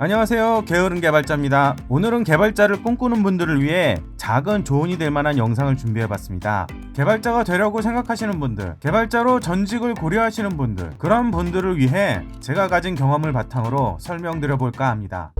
안녕하세요, 게으른 개발자입니다. 오늘은 개발자를 꿈꾸는 분들을 위해 작은 조언이 될 만한 영상을 준비해봤습니다. 개발자가 되려고 생각하시는 분들, 개발자로 전직을 고려하시는 분들, 그런 분들을 위해 제가 가진 경험을 바탕으로 설명드려볼까 합니다.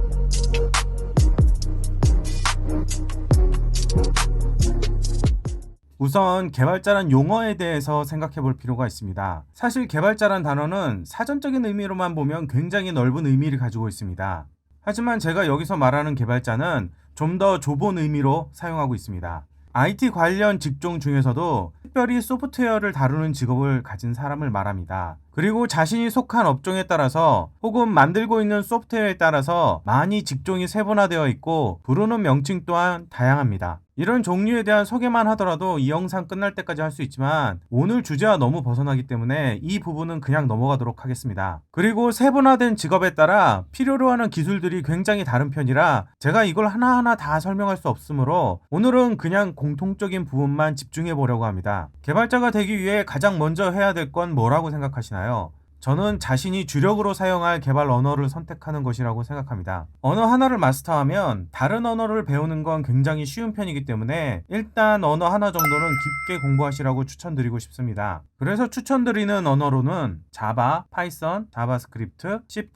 우선 개발자란 용어에 대해서 생각해 볼 필요가 있습니다. 사실 개발자란 단어는 사전적인 의미로만 보면 굉장히 넓은 의미를 가지고 있습니다. 하지만 제가 여기서 말하는 개발자는 좀 더 좁은 의미로 사용하고 있습니다. IT 관련 직종 중에서도 특별히 소프트웨어를 다루는 직업을 가진 사람을 말합니다. 그리고 자신이 속한 업종에 따라서 혹은 만들고 있는 소프트웨어에 따라서 많이 직종이 세분화되어 있고 부르는 명칭 또한 다양합니다. 이런 종류에 대한 소개만 하더라도 이 영상 끝날 때까지 할 수 있지만 오늘 주제와 너무 벗어나기 때문에 이 부분은 그냥 넘어가도록 하겠습니다. 그리고 세분화된 직업에 따라 필요로 하는 기술들이 굉장히 다른 편이라 제가 이걸 하나하나 다 설명할 수 없으므로 오늘은 그냥 공통적인 부분만 집중해 보려고 합니다. 개발자가 되기 위해 가장 먼저 해야 될 건 뭐라고 생각하시나요? 저는 자신이 주력으로 사용할 개발 언어를 선택하는 것이라고 생각합니다. 언어 하나를 마스터하면 다른 언어를 배우는 건 굉장히 쉬운 편이기 때문에 일단 언어 하나 정도는 깊게 공부하시라고 추천드리고 싶습니다. 그래서 추천드리는 언어로는 자바, 파이썬, 자바스크립트, C++,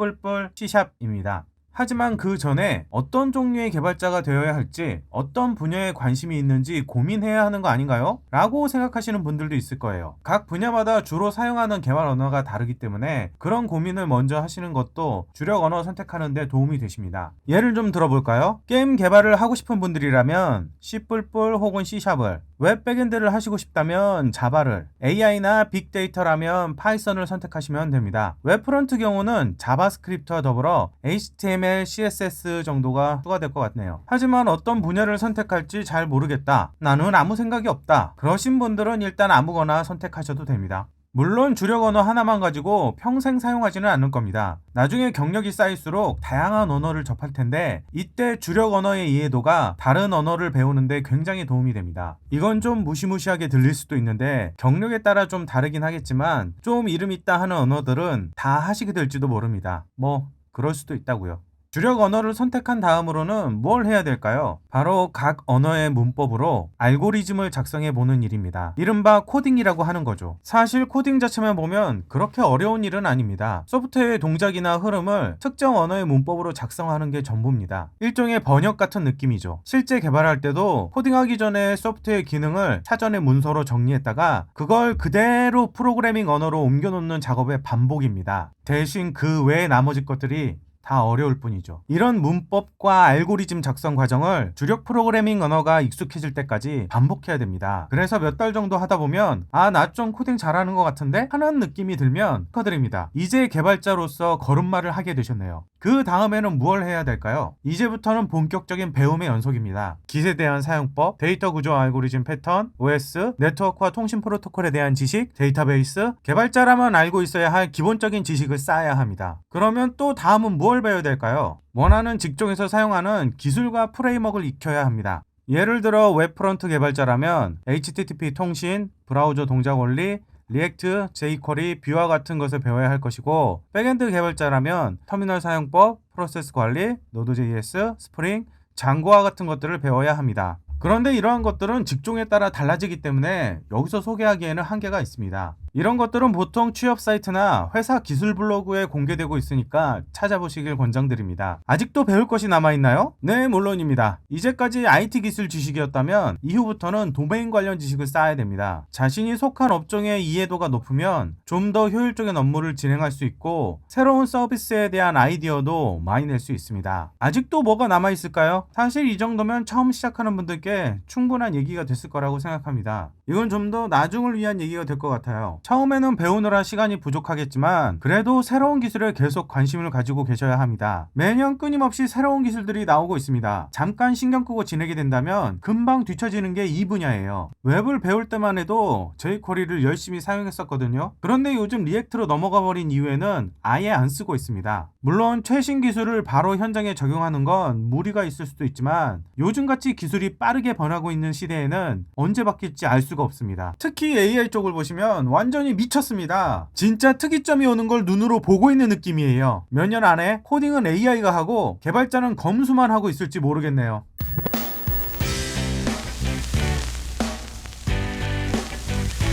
C샵입니다. 하지만 그 전에 어떤 종류의 개발자가 되어야 할지, 어떤 분야에 관심이 있는지 고민해야 하는 거 아닌가요? 라고 생각하시는 분들도 있을 거예요. 각 분야마다 주로 사용하는 개발 언어가 다르기 때문에 그런 고민을 먼저 하시는 것도 주력 언어 선택하는 데 도움이 되십니다. 예를 좀 들어볼까요? 게임 개발을 하고 싶은 분들이라면 C++ 혹은 C샵을, 웹 백엔드를 하시고 싶다면 자바를, AI나 빅데이터라면 파이썬을 선택하시면 됩니다. 웹 프론트 경우는 자바스크립트와 더불어 HTML, CSS 정도가 추가될 것 같네요. 하지만 어떤 분야를 선택할지 잘 모르겠다, 나는 아무 생각이 없다, 그러신 분들은 일단 아무거나 선택하셔도 됩니다. 물론 주력 언어 하나만 가지고 평생 사용하지는 않을 겁니다. 나중에 경력이 쌓일수록 다양한 언어를 접할 텐데 이때 주력 언어의 이해도가 다른 언어를 배우는데 굉장히 도움이 됩니다. 이건 좀 무시무시하게 들릴 수도 있는데 경력에 따라 좀 다르긴 하겠지만 좀 이름 있다 하는 언어들은 다 하시게 될지도 모릅니다. 그럴 수도 있다고요. 주력 언어를 선택한 다음으로는 뭘 해야 될까요? 바로 각 언어의 문법으로 알고리즘을 작성해 보는 일입니다. 이른바 코딩이라고 하는 거죠. 사실 코딩 자체만 보면 그렇게 어려운 일은 아닙니다. 소프트웨어의 동작이나 흐름을 특정 언어의 문법으로 작성하는 게 전부입니다. 일종의 번역 같은 느낌이죠. 실제 개발할 때도 코딩하기 전에 소프트웨어 기능을 사전에 문서로 정리했다가 그걸 그대로 프로그래밍 언어로 옮겨놓는 작업의 반복입니다. 대신 그 외의 나머지 것들이 다 어려울 뿐이죠. 이런 문법과 알고리즘 작성 과정을 주력 프로그래밍 언어가 익숙해질 때까지 반복해야 됩니다. 그래서 몇 달 정도 하다 보면 나 좀 코딩 잘하는 것 같은데? 하는 느낌이 들면 축하드립니다. 이제 개발자로서 걸음마를 하게 되셨네요. 그 다음에는 무엇을 해야 될까요? 이제부터는 본격적인 배움의 연속입니다. 깃에 대한 사용법, 데이터 구조 알고리즘 패턴, OS, 네트워크와 통신 프로토콜에 대한 지식, 데이터베이스, 개발자라면 알고 있어야 할 기본적인 지식을 쌓아야 합니다. 그러면 또 다음은 무엇을 배워야 될까요? 원하는 직종에서 사용하는 기술과 프레임워크를 익혀야 합니다. 예를 들어 웹 프론트 개발자라면 HTTP 통신, 브라우저 동작 원리, 리액트, jQuery, 뷰와 같은 것을 배워야 할 것이고 백엔드 개발자라면 터미널 사용법, 프로세스 관리, 노드.js, 스프링, 장고와 같은 것들을 배워야 합니다. 그런데 이러한 것들은 직종에 따라 달라지기 때문에 여기서 소개하기에는 한계가 있습니다. 이런 것들은 보통 취업 사이트나 회사 기술 블로그에 공개되고 있으니까 찾아보시길 권장드립니다. 아직도 배울 것이 남아있나요? 네, 물론입니다. 이제까지 IT 기술 지식이었다면 이후부터는 도메인 관련 지식을 쌓아야 됩니다. 자신이 속한 업종의 이해도가 높으면 좀 더 효율적인 업무를 진행할 수 있고 새로운 서비스에 대한 아이디어도 많이 낼 수 있습니다. 아직도 뭐가 남아있을까요? 사실 이 정도면 처음 시작하는 분들께 충분한 얘기가 됐을 거라고 생각합니다. 이건 좀 더 나중을 위한 얘기가 될 것 같아요. 처음에는 배우느라 시간이 부족하겠지만 그래도 새로운 기술에 계속 관심을 가지고 계셔야 합니다. 매년 끊임없이 새로운 기술들이 나오고 있습니다. 잠깐 신경 끄고 지내게 된다면 금방 뒤처지는 게 이 분야예요. 웹을 배울 때만 해도 jQuery를 열심히 사용했었거든요. 그런데 요즘 리액트로 넘어가 버린 이후에는 아예 안 쓰고 있습니다. 물론 최신 기술을 바로 현장에 적용하는 건 무리가 있을 수도 있지만 요즘같이 기술이 빠르게 변하고 있는 시대에는 언제 바뀔지 알 수가 수가 없습니다. 특히 AI 쪽을 보시면 완전히 미쳤습니다. 진짜 특이점이 오는 걸 눈으로 보고 있는 느낌이에요. 몇 년 안에 코딩은 AI가 하고 개발자는 검수만 하고 있을지 모르겠네요.